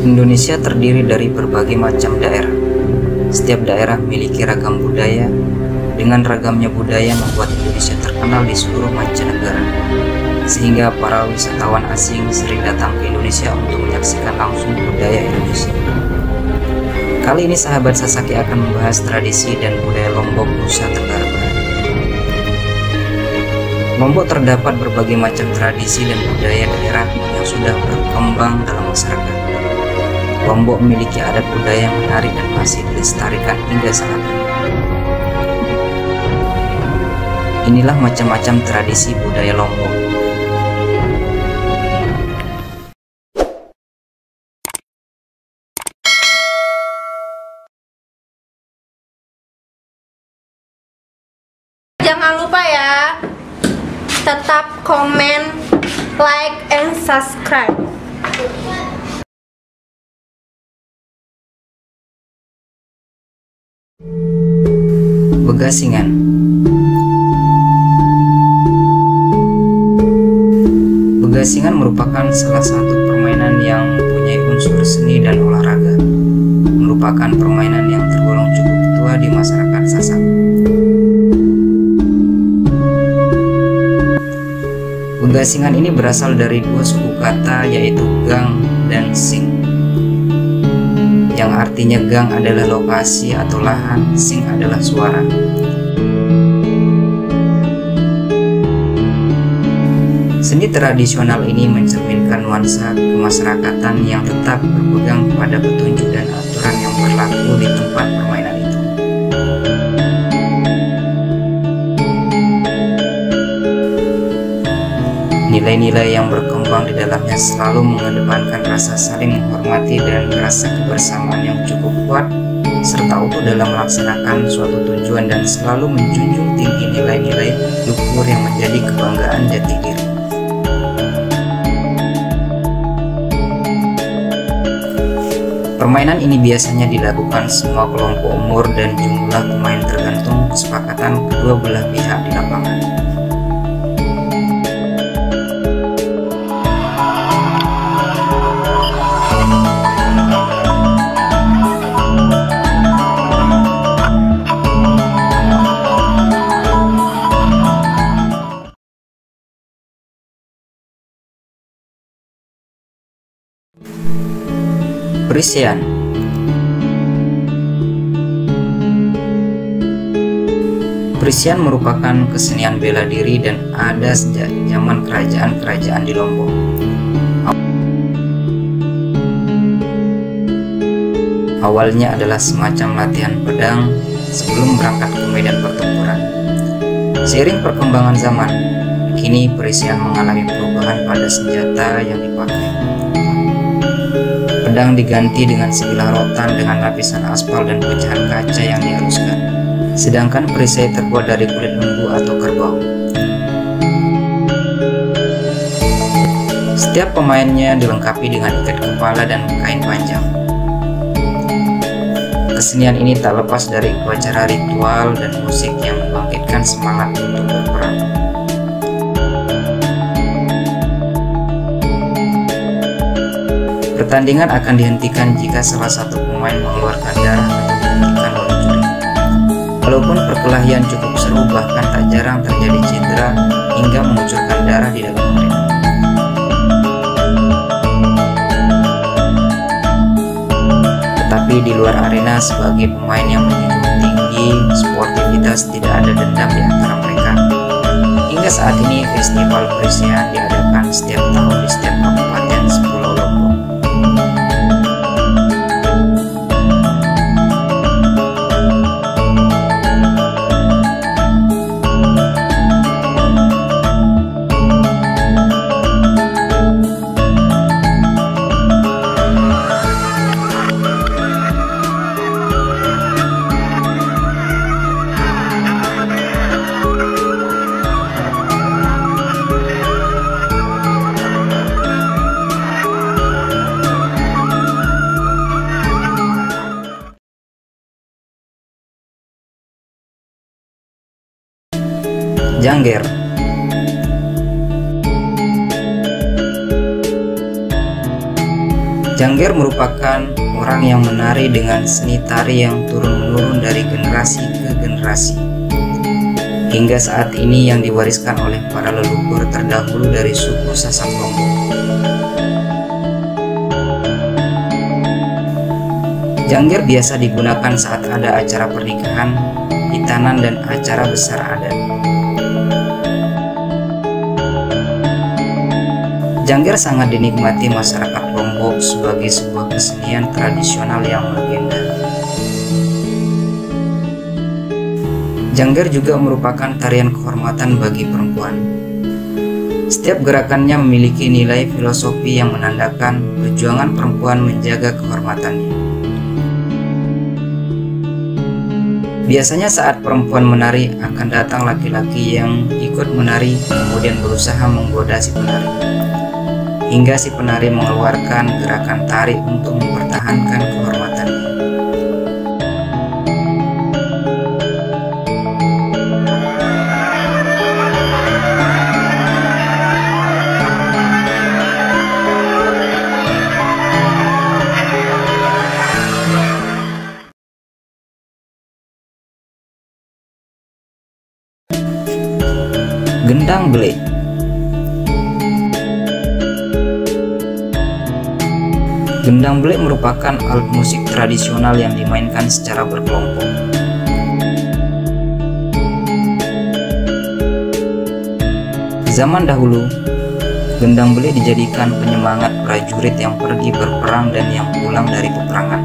Indonesia terdiri dari berbagai macam daerah. Setiap daerah memiliki ragam budaya. Dengan ragamnya budaya membuat Indonesia terkenal di seluruh mancanegara, sehingga para wisatawan asing sering datang ke Indonesia untuk menyaksikan langsung budaya Indonesia. Kali ini sahabat Sasaki akan membahas tradisi dan budaya Lombok, Nusa Tenggara Barat. Lombok terdapat berbagai macam tradisi dan budaya daerah yang sudah berkembang dalam masyarakat. Lombok memiliki adat budaya yang menarik dan masih dilestarikan hingga saat ini. Inilah macam-macam tradisi budaya Lombok. Jangan lupa ya, tetap komen, like, and subscribe. Begasingan. Begasingan merupakan salah satu permainan yang mempunyai unsur seni dan olahraga. Merupakan permainan yang tergolong cukup tua di masyarakat Sasak. Begasingan ini berasal dari dua suku kata, yaitu gang dan sing. Yang artinya gang adalah lokasi atau lahan, sing adalah suara. Seni tradisional ini mencerminkan nuansa kemasyarakatan yang tetap berpegang pada petunjuk dan aturan yang berlaku di tempat permainan itu. Nilai-nilai yang berkembang di dalamnya selalu mengedepankan rasa saling menghormati dan rasa kebersamaan yang cukup kuat, serta utuh dalam melaksanakan suatu tujuan dan selalu menjunjung tinggi nilai-nilai luhur yang menjadi kebanggaan jati diri. Permainan ini biasanya dilakukan semua kelompok umur dan jumlah pemain tergantung kesepakatan kedua belah pihak di lapangan. Perisian. Perisian merupakan kesenian bela diri dan ada sejak zaman kerajaan-kerajaan di Lombok. Awalnya adalah semacam latihan pedang sebelum berangkat ke medan pertempuran. Seiring perkembangan zaman, kini perisian mengalami perubahan pada senjata yang dipakai. Pedang diganti dengan sebilah rotan dengan lapisan aspal dan pecahan kaca yang dihaluskan. Sedangkan perisai terbuat dari kulit lembu atau kerbau. Setiap pemainnya dilengkapi dengan ikat kepala dan kain panjang. Kesenian ini tak lepas dari upacara ritual dan musik yang membangkitkan semangat untuk berperang. Pertandingan akan dihentikan jika salah satu pemain mengeluarkan darah atau dihentikan oleh juri. Walaupun perkelahian cukup seru, bahkan tak jarang terjadi cedera hingga mengucurkan darah di dalam ring. Tetapi di luar arena, sebagai pemain yang menjunjung tinggi sportivitas, tidak ada dendam di antara mereka. Hingga saat ini, festival perisian diadakan setiap tahun di setiap kabupaten sepulau Lombok. Jangger. Jangger merupakan orang yang menari dengan seni tari yang turun-menurun dari generasi ke generasi, hingga saat ini yang diwariskan oleh para leluhur terdahulu dari suku Sasak Lombok. Jangger biasa digunakan saat ada acara pernikahan, hitanan, dan acara besar adat. Jangger sangat dinikmati masyarakat Lombok sebagai sebuah kesenian tradisional yang melegenda. Jangger juga merupakan tarian kehormatan bagi perempuan. Setiap gerakannya memiliki nilai filosofi yang menandakan perjuangan perempuan menjaga kehormatannya. Biasanya saat perempuan menari akan datang laki-laki yang ikut menari kemudian berusaha menggoda si penari, hingga si penari mengeluarkan gerakan tari untuk mempertahankan kehormatannya. Gendang Belek. Gendang belek merupakan alat musik tradisional yang dimainkan secara berkelompok. Zaman dahulu, gendang belek dijadikan penyemangat prajurit yang pergi berperang dan yang pulang dari peperangan.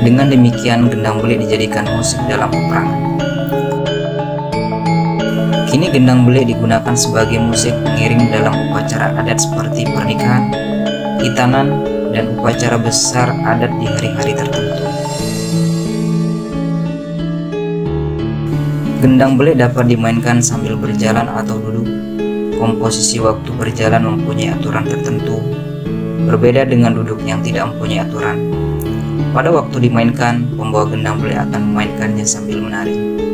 Dengan demikian, gendang belek dijadikan musik dalam peperangan. Kini gendang belek digunakan sebagai musik pengiring dalam upacara adat seperti pernikahan, hitanan, dan upacara besar adat di hari-hari tertentu. Gendang belek dapat dimainkan sambil berjalan atau duduk. Komposisi waktu berjalan mempunyai aturan tertentu, berbeda dengan duduk yang tidak mempunyai aturan. Pada waktu dimainkan, pembawa gendang belek akan memainkannya sambil menari.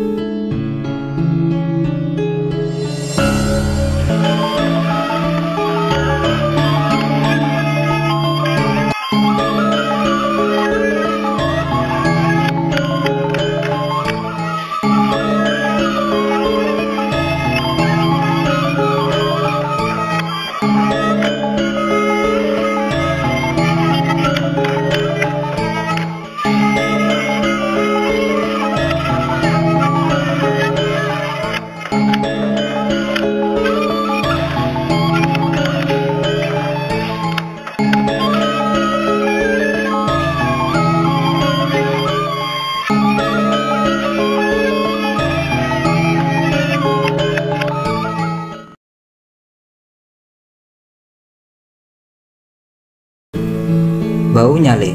Bau Nyale.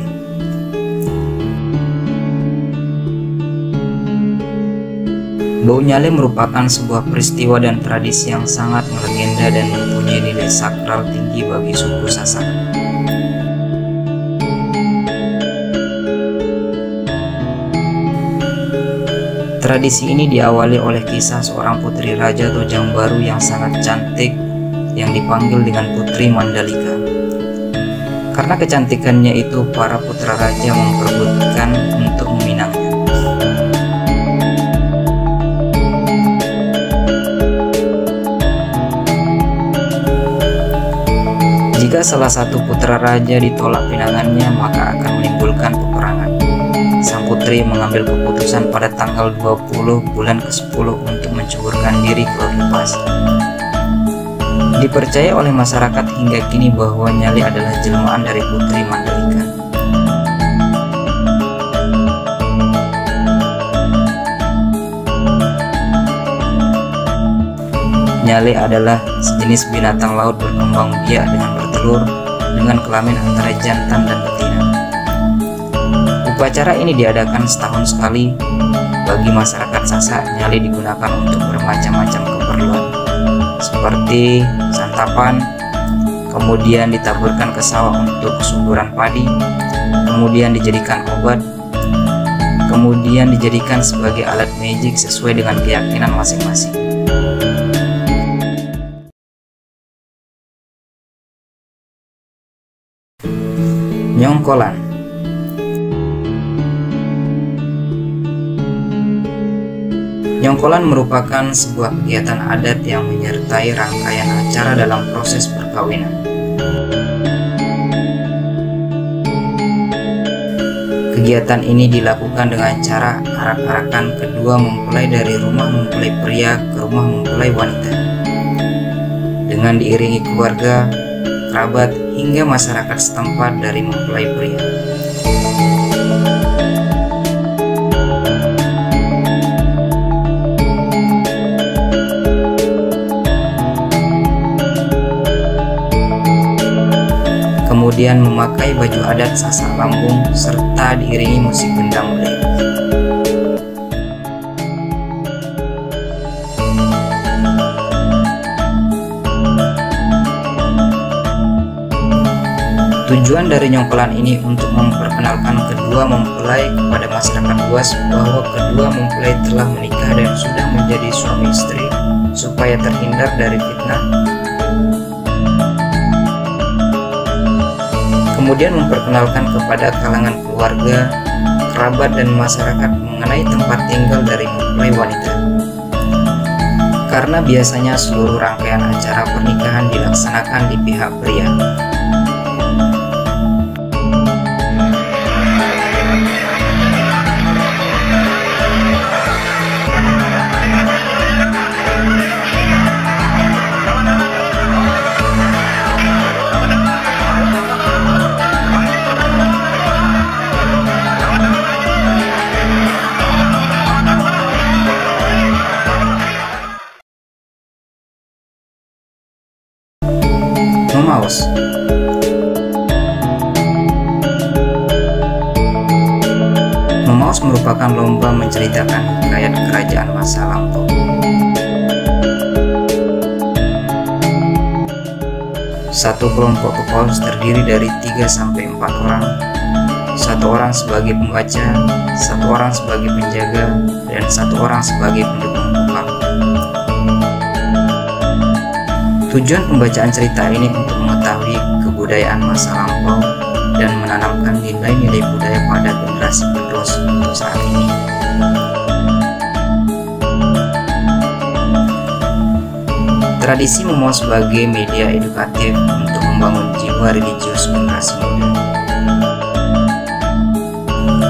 Bau Nyale merupakan sebuah peristiwa dan tradisi yang sangat melegenda dan mempunyai nilai sakral tinggi bagi suku Sasak. Tradisi ini diawali oleh kisah seorang putri raja Tojang Baru yang sangat cantik yang dipanggil dengan Putri Mandalika. Karena kecantikannya itu, para putra raja memperebutkan untuk meminangnya. Jika salah satu putra raja ditolak pinangannya, maka akan menimbulkan peperangan. Sang putri mengambil keputusan pada tanggal 20 bulan ke-10 untuk menceburkan diri ke Laut Lepas. Dipercaya oleh masyarakat hingga kini bahwa Nyale adalah jelmaan dari Putri Mandalika. Nyale adalah sejenis binatang laut berkembang biak dengan bertelur dengan kelamin antara jantan dan betina. Upacara ini diadakan setahun sekali. Bagi masyarakat Sasak, Nyale digunakan untuk bermacam-macam keperluan, seperti santapan, kemudian ditaburkan ke sawah untuk kesuburan padi, kemudian dijadikan obat, kemudian dijadikan sebagai alat magic sesuai dengan keyakinan masing-masing. Nyongkolan. Nyongkolan merupakan sebuah kegiatan adat yang menyertai rangkaian acara dalam proses perkawinan. Kegiatan ini dilakukan dengan cara arak-arakan kedua mempelai dari rumah mempelai pria ke rumah mempelai wanita, dengan diiringi keluarga, kerabat, hingga masyarakat setempat dari mempelai pria. Kemudian memakai baju adat Sasak Lambung serta diiringi musik gendang belek. Tujuan dari nyongkolan ini untuk memperkenalkan kedua mempelai kepada masyarakat luas bahwa kedua mempelai telah menikah dan sudah menjadi suami istri, supaya terhindar dari fitnah. Kemudian memperkenalkan kepada kalangan keluarga, kerabat, dan masyarakat mengenai tempat tinggal dari mempelai wanita. Karena biasanya seluruh rangkaian acara pernikahan dilaksanakan di pihak pria. Memaos. Memaos merupakan lomba menceritakan hikayat kerajaan masa lampau. Satu kelompok pepaus terdiri dari 3-4 orang. Satu orang sebagai pembaca, satu orang sebagai penjaga, dan satu orang sebagai pendukung tukang. Tujuan pembacaan cerita ini untuk mengetahui kebudayaan masa lampau dan menanamkan nilai-nilai budaya pada generasi penerus untuk saat ini. Tradisi memaos sebagai media edukatif untuk membangun jiwa religius generasi muda.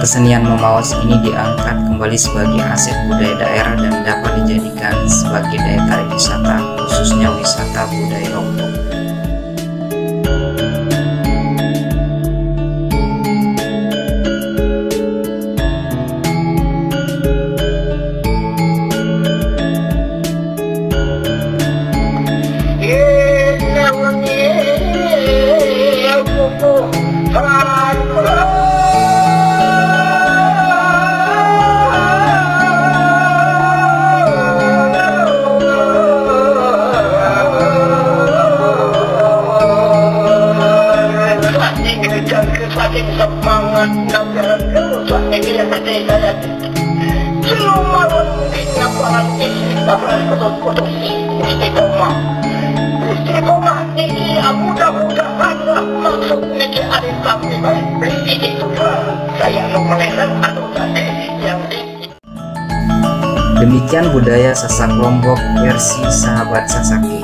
Kesenian memaos ini diangkat kembali sebagai aset budaya daerah dan dapat dijadikan sebagai daya tarik wisata, khususnya wisata budaya Lombok. Semangat nabiran kerusuhan negeri saya Siluman binaparan istiqomah putus-putus istiqomah niki mudah-mudahan masuk niki adik kami itu saya mengenal atau yang Demikian budaya Sasak Lombok versi Sahabat Sasaki.